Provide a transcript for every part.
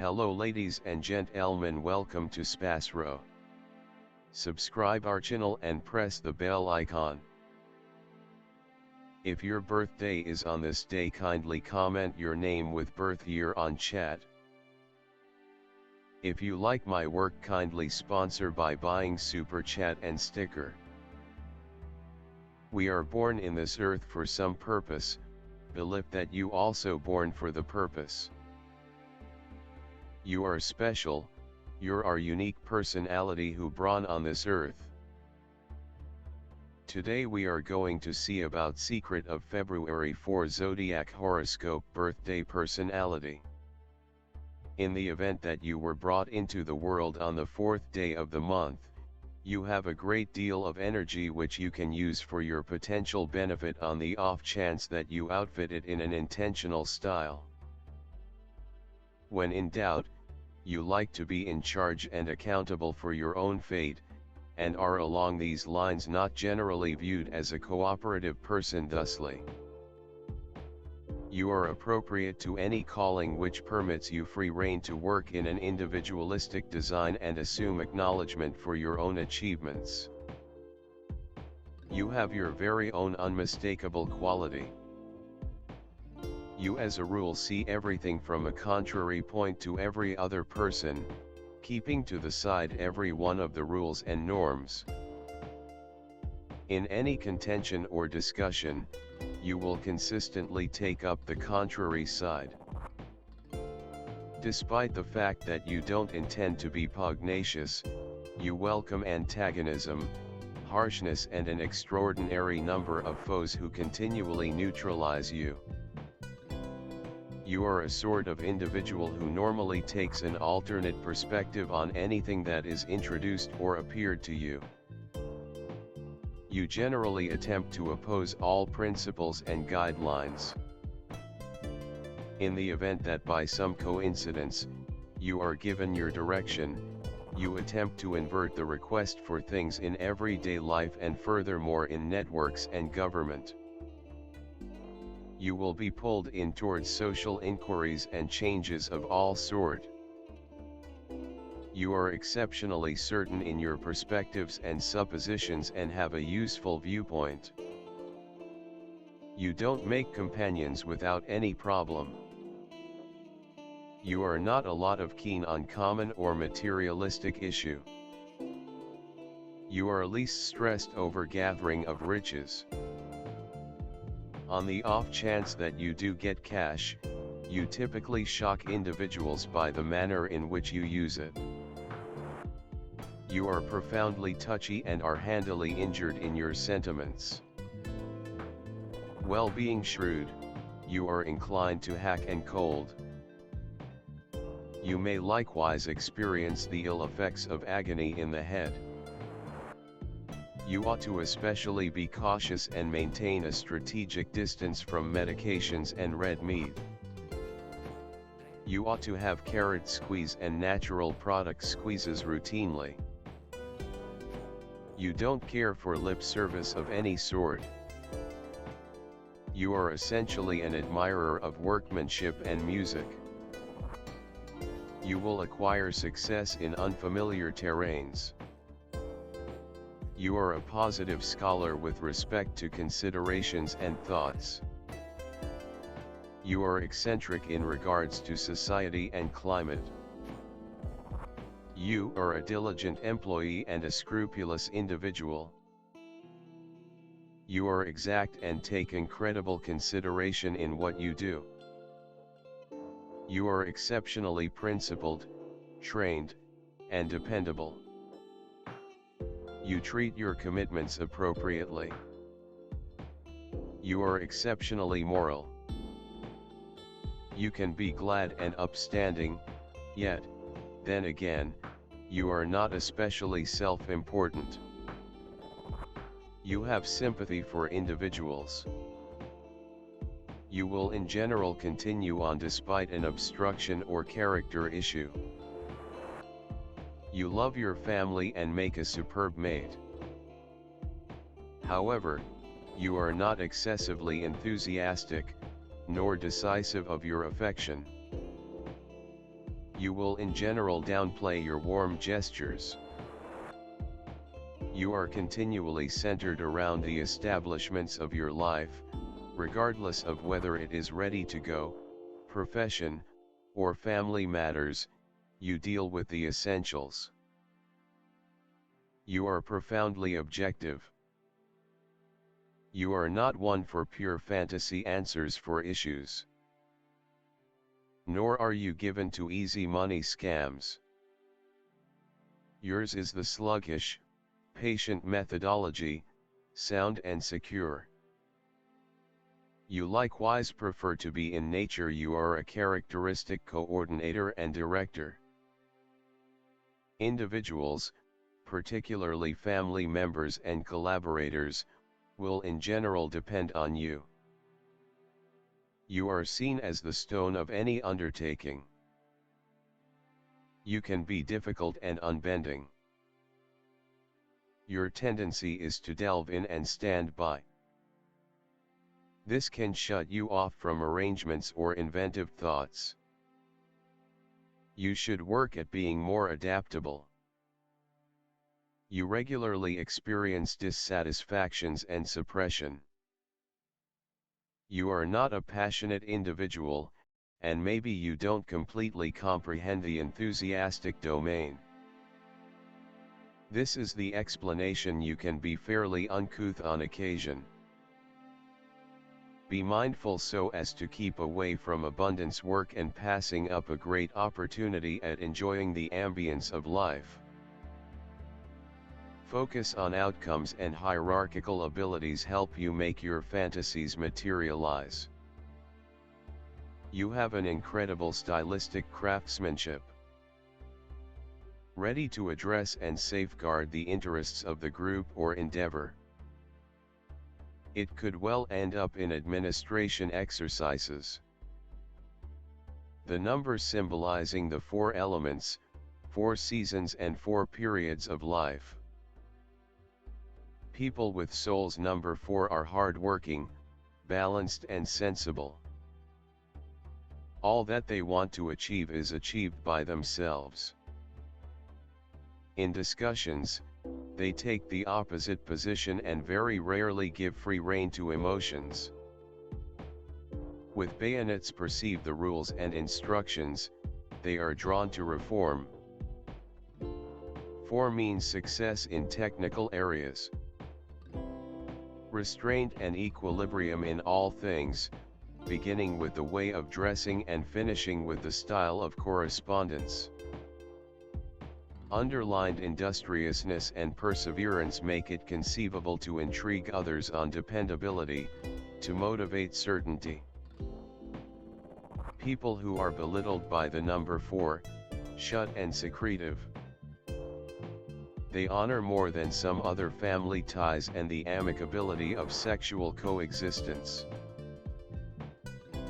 Hello ladies and gentlemen, welcome to SPASRO. Subscribe our channel and press the bell icon. If your birthday is on this day, kindly comment your name with birth year on chat. If you like my work, kindly sponsor by buying super chat and sticker. We are born in this earth for some purpose, believe that you also born for the purpose. You are special, you're our unique personality who born on this earth. Today we are going to see about secret of February for Zodiac horoscope birthday personality. In the event that you were brought into the world on the 4th day of the month, you have a great deal of energy which you can use for your potential benefit on the off chance that you outfit it in an intentional style. When in doubt, you like to be in charge and accountable for your own fate, and are along these lines not generally viewed as a cooperative person. Thusly, you are appropriate to any calling which permits you free rein to work in an individualistic design and assume acknowledgement for your own achievements. You have your very own unmistakable quality. You as a rule see everything from a contrary point to every other person, keeping to the side every one of the rules and norms. In any contention or discussion, you will consistently take up the contrary side. Despite the fact that you don't intend to be pugnacious, you welcome antagonism, harshness and an extraordinary number of foes who continually neutralize you. You are a sort of individual who normally takes an alternate perspective on anything that is introduced or appeared to you. You generally attempt to oppose all principles and guidelines. In the event that by some coincidence, you are given your direction, you attempt to invert the request for things in everyday life and furthermore in networks and government. You will be pulled in towards social inquiries and changes of all sort. You are exceptionally certain in your perspectives and suppositions and have a useful viewpoint. You don't make companions without any problem. You are not a lot of keen on common or materialistic issue. You are least stressed over gathering of riches. On the off chance that you do get cash, you typically shock individuals by the manner in which you use it. You are profoundly touchy and are handily injured in your sentiments. Well, being shrewd, you are inclined to hack and cold. You may likewise experience the ill effects of agony in the head. You ought to especially be cautious and maintain a strategic distance from medications and red meat. You ought to have carrot squeeze and natural product squeezes routinely. You don't care for lip service of any sort. You are essentially an admirer of workmanship and music. You will acquire success in unfamiliar terrains. You are a positive scholar with respect to considerations and thoughts. You are eccentric in regards to society and climate. You are a diligent employee and a scrupulous individual. You are exact and take incredible consideration in what you do. You are exceptionally principled, trained, and dependable. You treat your commitments appropriately. You are exceptionally moral. You can be glad and upstanding, yet, then again, you are not especially self-important. You have sympathy for individuals. You will in general continue on despite an obstruction or character issue. You love your family and make a superb mate. However, you are not excessively enthusiastic, nor decisive of your affection. You will in general downplay your warm gestures. You are continually centered around the establishments of your life, regardless of whether it is ready to go, profession, or family matters. You deal with the essentials. You are profoundly objective. You are not one for pure fantasy answers for issues. Nor are you given to easy money scams. Yours is the sluggish, patient methodology, sound and secure. You likewise prefer to be in nature. You are a characteristic coordinator and director. Individuals, particularly family members and collaborators, will in general depend on you. You are seen as the stone of any undertaking. You can be difficult and unbending. Your tendency is to delve in and stand by. This can shut you off from arrangements or inventive thoughts. You should work at being more adaptable. You regularly experience dissatisfactions and suppression. You are not a passionate individual, and maybe you don't completely comprehend the enthusiastic domain. This is the explanation. You can be fairly uncouth on occasion. Be mindful so as to keep away from abundance work and passing up a great opportunity at enjoying the ambience of life. Focus on outcomes, and hierarchical abilities help you make your fantasies materialize. You have an incredible stylistic craftsmanship. Ready to address and safeguard the interests of the group or endeavor. It could well end up in administration exercises. The numbers symbolizing the 4 elements, 4 seasons and 4 periods of life. People with soul's number 4 are hard-working, balanced and sensible. All that they want to achieve is achieved by themselves. In discussions, they take the opposite position and very rarely give free rein to emotions. With bayonets perceive the rules and instructions, they are drawn to reform. 4 means success in technical areas. Restraint and equilibrium in all things, beginning with the way of dressing and finishing with the style of correspondence. Underlined industriousness and perseverance make it conceivable to intrigue others on dependability, to motivate certainty. People who are belittled by the number 4, shut and secretive. They honor more than some other family ties and the amicability of sexual coexistence.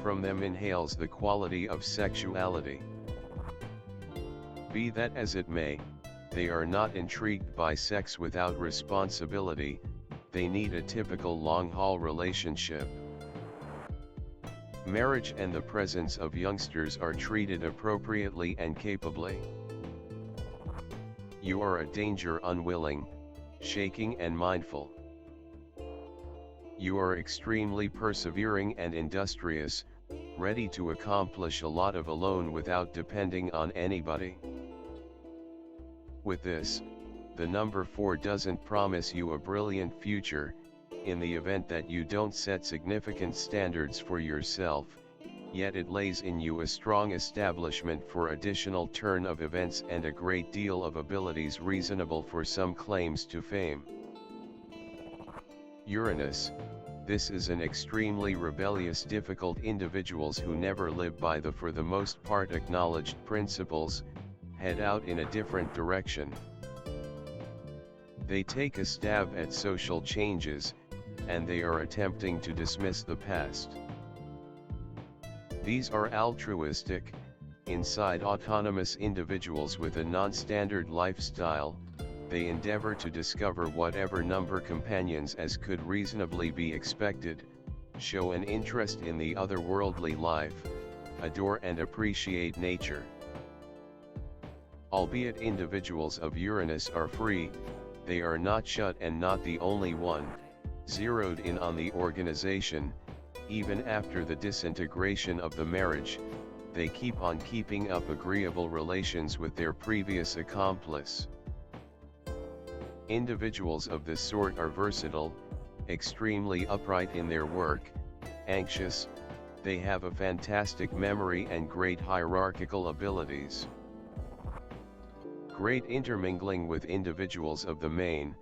From them inhales the quality of sexuality. Be that as it may, they are not intrigued by sex without responsibility. They need a typical long-haul relationship. Marriage and the presence of youngsters are treated appropriately and capably. You are a danger unwilling, shaking and mindful. You are extremely persevering and industrious, ready to accomplish a lot of alone without depending on anybody. With this, the number 4 doesn't promise you a brilliant future. In the event that you don't set significant standards for yourself, yet it lays in you a strong establishment for additional turn of events and a great deal of abilities reasonable for some claims to fame. Uranus, this is an extremely rebellious, difficult individuals who never live by the for the most part acknowledged principles, head out in a different direction. They take a stab at social changes, and they are attempting to dismiss the past. These are altruistic, inside autonomous individuals with a non-standard lifestyle. They endeavor to discover whatever number companions as could reasonably be expected, show an interest in the otherworldly life, adore and appreciate nature. Albeit individuals of Uranus are free, they are not shut and not the only one, zeroed in on the organization. Even after the disintegration of the marriage, they keep on keeping up agreeable relations with their previous accomplice. Individuals of this sort are versatile, extremely upright in their work, anxious, they have a fantastic memory and great hierarchical abilities. Great intermingling with individuals of the main,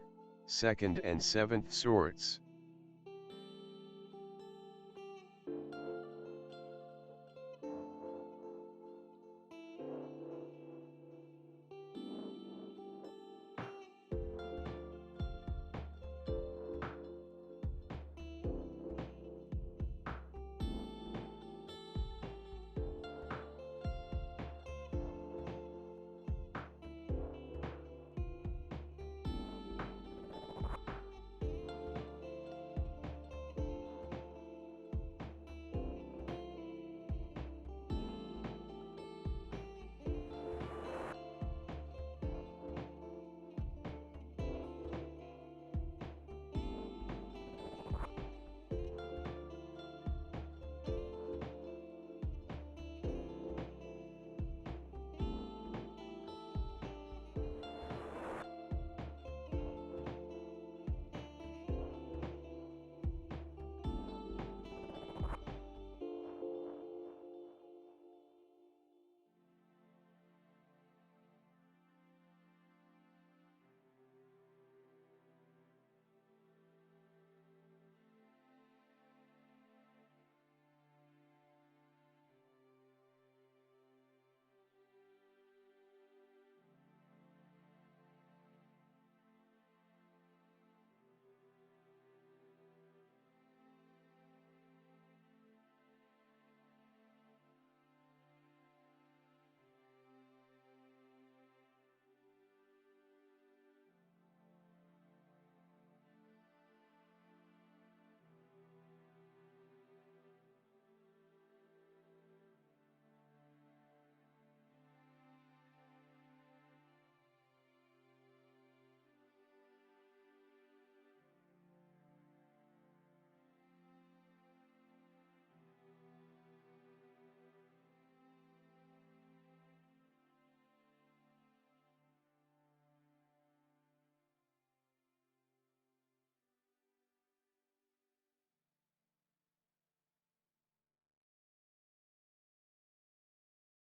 second and seventh sorts.